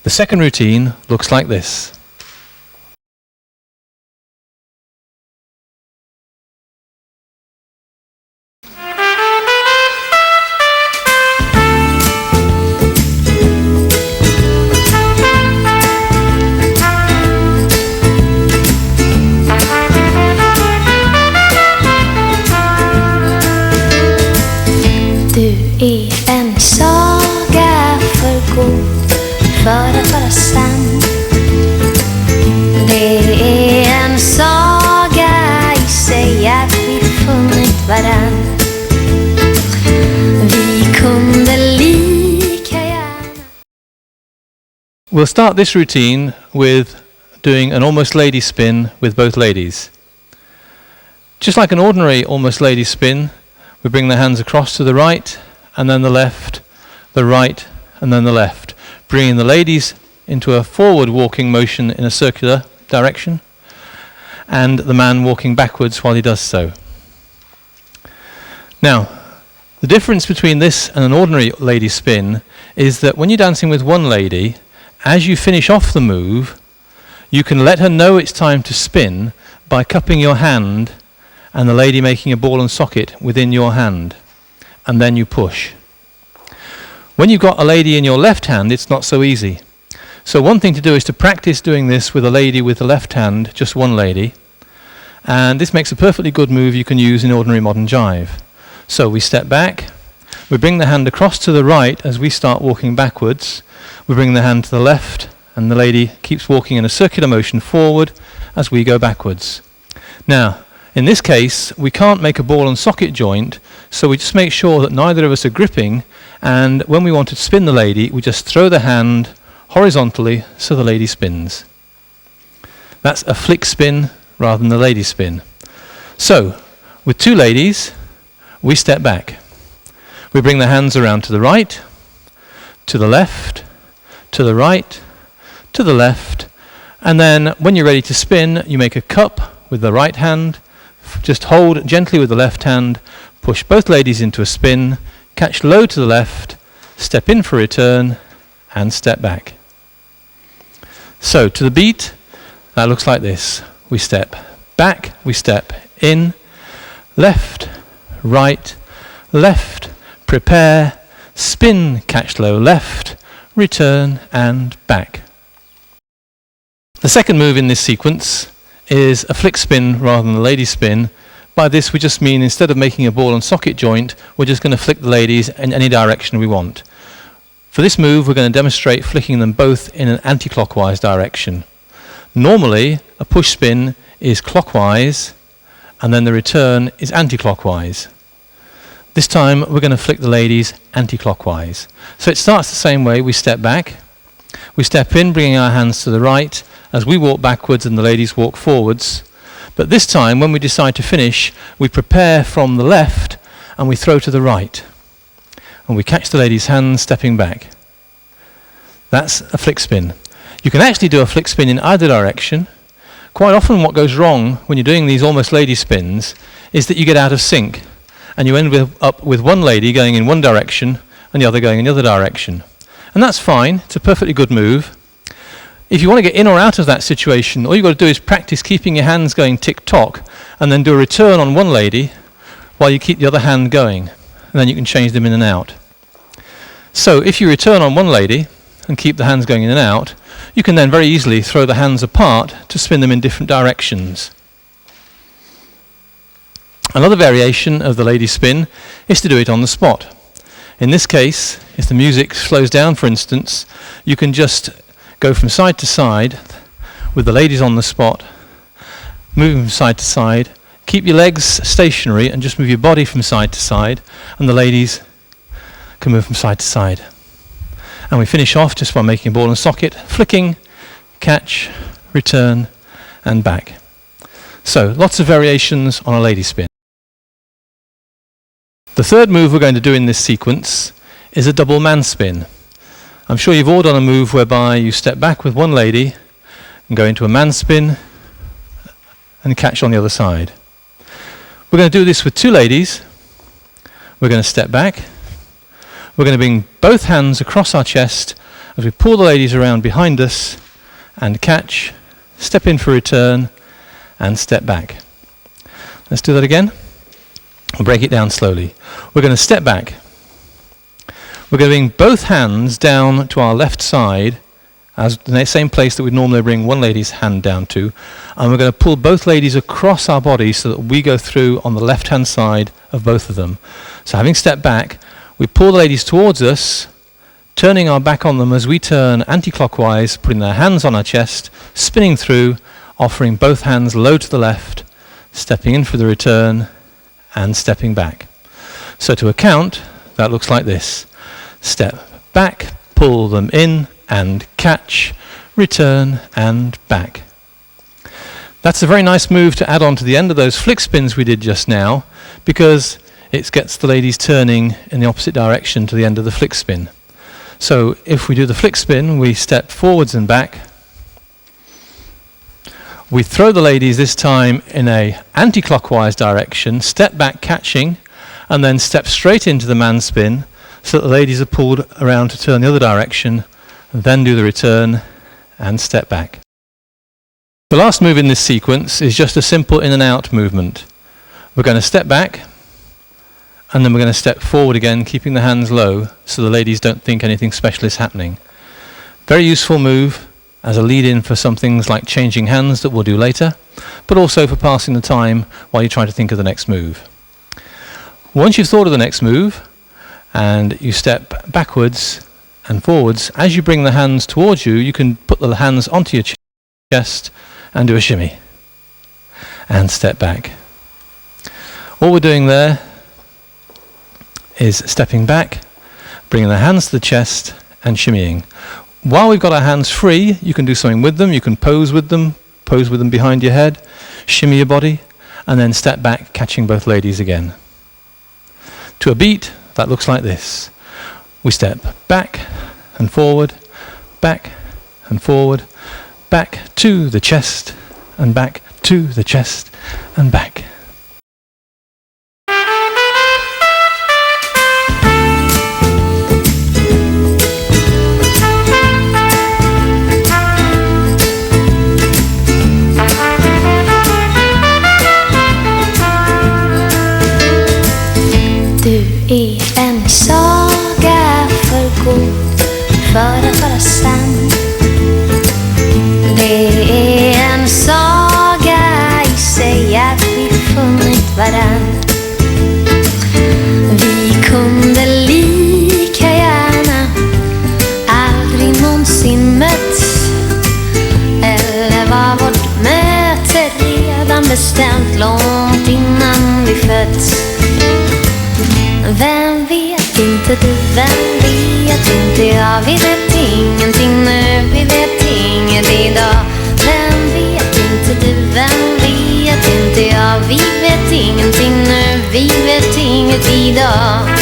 The second routine looks like this. Du är en saga för god för att vara sann. Det är en saga i sig att vi funnit varann. Vi kunde lika gärna. We'll start this routine with doing an almost lady spin with both ladies. Just like an ordinary almost lady spin, we bring the hands across to the right and then the left, the right and then the left, bringing the ladies into a forward walking motion in a circular direction and the man walking backwards while he does so. Now, the difference between this and an ordinary lady spin is that when you're dancing with one lady, as you finish off the move, you can let her know it's time to spin by cupping your hand and the lady making a ball and socket within your hand, and then you push. When you've got a lady in your left hand, it's not so easy. So one thing to do is to practice doing this with a lady with the left hand, just one lady, and this makes a perfectly good move you can use in ordinary modern jive. So we step back, we bring the hand across to the right as we start walking backwards, we bring the hand to the left, and the lady keeps walking in a circular motion forward as we go backwards. Now, in this case, we can't make a ball and socket joint, so we just make sure that neither of us are gripping, and when we want to spin the lady, we just throw the hand horizontally so the lady spins. That's a flick spin rather than the lady spin. So, with two ladies, we step back. We bring the hands around to the right, to the left, to the right, to the left, and then when you're ready to spin, you make a cup with the right hand, just hold gently with the left hand, push both ladies into a spin, catch low to the left, step in for return, and step back. So to the beat, that looks like this. We step back, we step in, left, right, left, prepare, spin, catch low left, return, and back. The second move in this sequence is a flick spin rather than a lady spin. By this we just mean instead of making a ball and socket joint, we're just going to flick the ladies in any direction we want. For this move we're going to demonstrate flicking them both in an anti-clockwise direction. Normally a push spin is clockwise and then the return is anti-clockwise. This time we're going to flick the ladies anti-clockwise. So it starts the same way. We step back, we step in bringing our hands to the right as we walk backwards and the ladies walk forwards. But this time, when we decide to finish, we prepare from the left and we throw to the right. And we catch the lady's hand stepping back. That's a flick spin. You can actually do a flick spin in either direction. Quite often what goes wrong when you're doing these almost lady spins is that you get out of sync and you end up with one lady going in one direction and the other going in the other direction. And that's fine. It's a perfectly good move. If you want to get in or out of that situation, all you've got to do is practice keeping your hands going tick-tock and then do a return on one lady while you keep the other hand going. And then you can change them in and out. So if you return on one lady and keep the hands going in and out, you can then very easily throw the hands apart to spin them in different directions. Another variation of the lady spin is to do it on the spot. In this case, if the music slows down, for instance, you can just go from side to side with the ladies on the spot, move from side to side, keep your legs stationary and just move your body from side to side, and the ladies can move from side to side. And we finish off just by making a ball and socket, flicking, catch, return, and back. So lots of variations on a lady spin. The third move we're going to do in this sequence is a double man spin. I'm sure you've all done a move whereby you step back with one lady and go into a man spin and catch on the other side. We're going to do this with two ladies. We're going to step back. We're going to bring both hands across our chest as we pull the ladies around behind us and catch, step in for return, and step back. Let's do that again. We'll break it down slowly. We're going to step back. We're going to bring both hands down to our left side, as the same place that we'd normally bring one lady's hand down to, and we're going to pull both ladies across our body so that we go through on the left-hand side of both of them. So having stepped back, we pull the ladies towards us, turning our back on them as we turn anti-clockwise, putting their hands on our chest, spinning through, offering both hands low to the left, stepping in for the return, and stepping back. So to a count, that looks like this. Step back, pull them in, and catch, return, and back. That's a very nice move to add on to the end of those flick spins we did just now, because it gets the ladies turning in the opposite direction to the end of the flick spin. So if we do the flick spin, we step forwards and back. We throw the ladies this time in a anti-clockwise direction, step back catching, and then step straight into the man spin so that the ladies are pulled around to turn the other direction, and then do the return and step back. The last move in this sequence is just a simple in and out movement. We're going to step back, and then we're going to step forward again, keeping the hands low so the ladies don't think anything special is happening. Very useful move as a lead-in for some things like changing hands that we'll do later, but also for passing the time while you try to think of the next move. Once you've thought of the next move, and you step backwards and forwards, as you bring the hands towards you, you can put the hands onto your chest and do a shimmy. And step back. All we're doing there is stepping back, bringing the hands to the chest and shimmying. While we've got our hands free, you can do something with them. You can pose with them behind your head, shimmy your body, and then step back, catching both ladies again. To a beat, that looks like this. We step back and forward, back and forward, back to the chest, and back to the chest, and back. Är en saga för god för att vara sann. Det är en saga i sig att vi funnit varann. Vi kunde lika gärna aldrig någonsin mötts, eller var vårt möte redan bestämt långt innan vi fötts. Vem vet inte du, vem vet inte jag. Vi vet ingenting nu, vi vet inget idag. Vem vet inte du, vem vet inte jag. Vi vet ingenting nu, vi vet inget idag.